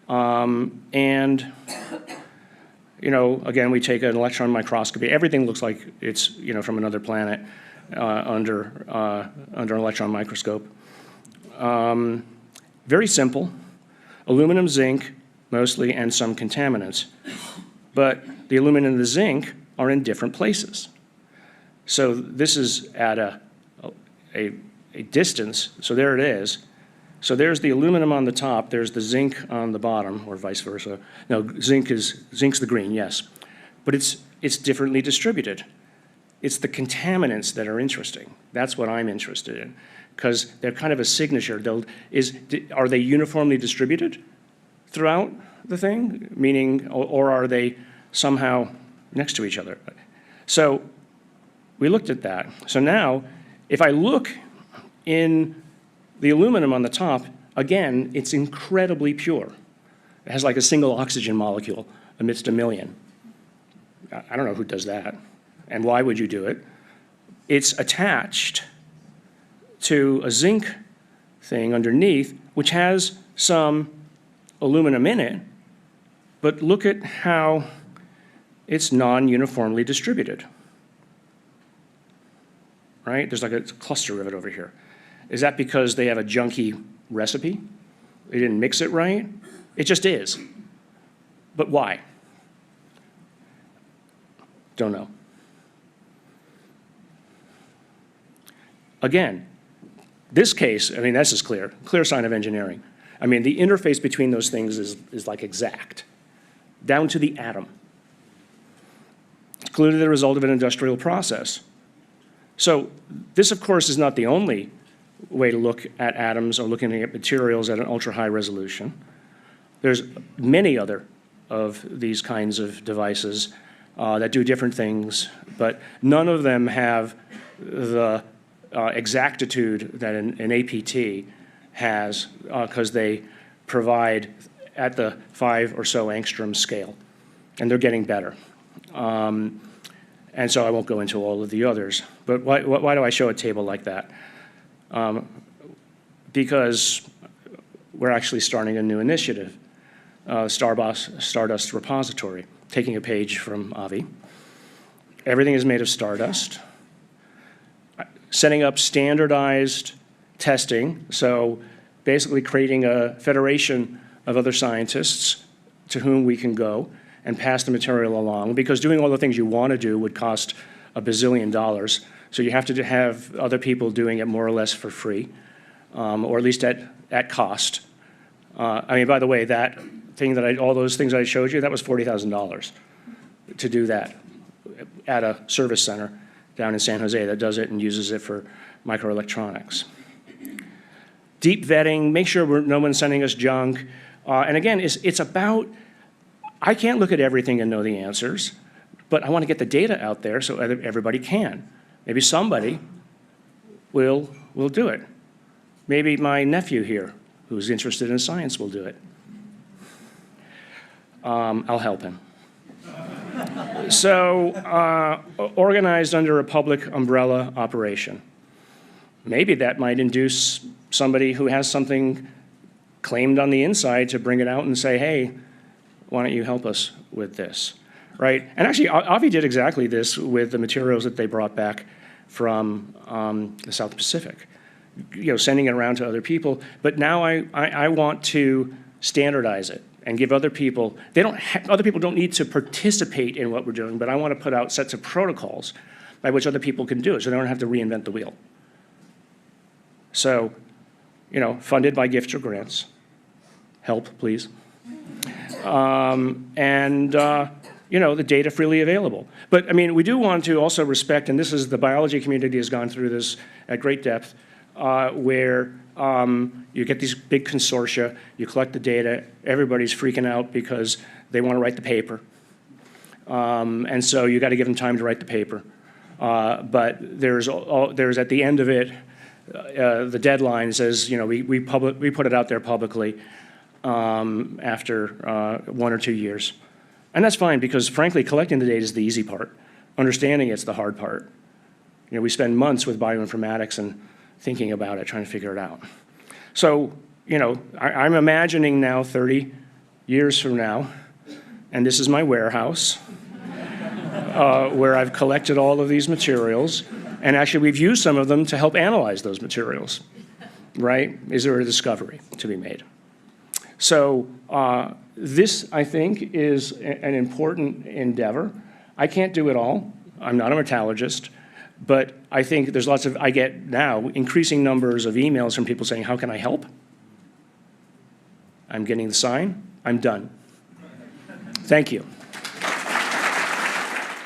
And, again, we take an electron microscopy. Everything looks like it's, from another planet under an electron microscope. Very simple. Aluminum, zinc, mostly, and some contaminants. But the aluminum and the zinc are in different places. So this is at a distance. So there it is. So there's the aluminum on the top, there's the zinc on the bottom, or vice versa. No, zinc's the green, yes. But it's differently distributed. It's the contaminants that are interesting. That's what I'm interested in, because they're kind of a signature. Are they uniformly distributed throughout the thing? Meaning, or are they somehow next to each other? So we looked at that. So now, if I look in the aluminum on the top, again, it's incredibly pure. It has like a single oxygen molecule amidst a million. I don't know who does that, and why would you do it? It's attached to a zinc thing underneath, which has some aluminum in it, but look at how it's non-uniformly distributed. Right? There's like a cluster of it over here. Is that because they have a junky recipe? They didn't mix it right? It just is. But why? Don't know. Again, this case, this is clear sign of engineering. The interface between those things is like exact, down to the atom. It's clearly the result of an industrial process. So this, of course, is not the only way to look at atoms or looking at materials at an ultra-high resolution. There's many other of these kinds of devices that do different things, but none of them have the exactitude that an APT has, because they provide at the 5 or so angstrom scale, and they're getting better. And so I won't go into all of the others. But why do I show a table like that? Because we're actually starting a new initiative, Stardust Repository, taking a page from Avi. Everything is made of stardust. Setting up standardized testing, so basically creating a federation of other scientists to whom we can go and pass the material along, because doing all the things you want to do would cost $1 bazillion. So you have to have other people doing it more or less for free, or at least at cost. By the way, that thing all those things I showed you, that was $40,000 to do that at a service center down in San Jose that does it and uses it for microelectronics. Deep vetting, make sure no one's sending us junk. And again, it's about, I can't look at everything and know the answers, but I want to get the data out there so everybody can. Maybe somebody will do it. Maybe my nephew here, who's interested in science, will do it. I'll help him. So, organized under a public umbrella operation. Maybe that might induce somebody who has something claimed on the inside to bring it out and say, hey, why don't you help us with this, right? And actually, Avi did exactly this with the materials that they brought back from the South Pacific, sending it around to other people. But now I want to standardize it and give other people, other people don't need to participate in what we're doing, but I want to put out sets of protocols by which other people can do it, so they don't have to reinvent the wheel. So, funded by gifts or grants. Help, please. The data freely available. But we do want to also respect, and this is the biology community has gone through this at great depth, where you get these big consortia, you collect the data, everybody's freaking out because they want to write the paper. And so you got to give them time to write the paper. But there's at the end of it, the deadline says, we put it out there publicly after 1 or 2 years. And that's fine, because frankly, collecting the data is the easy part. Understanding it's the hard part. We spend months with bioinformatics and thinking about it, trying to figure it out. So, I'm imagining now 30 years from now, and this is my warehouse, where I've collected all of these materials, and actually we've used some of them to help analyze those materials, right? Is there a discovery to be made? So this, I think, is an important endeavor. I can't do it all. I'm not a metallurgist, but I think there's lots of, I get now increasing numbers of emails from people saying, how can I help? I'm getting the sign. I'm done. Thank you.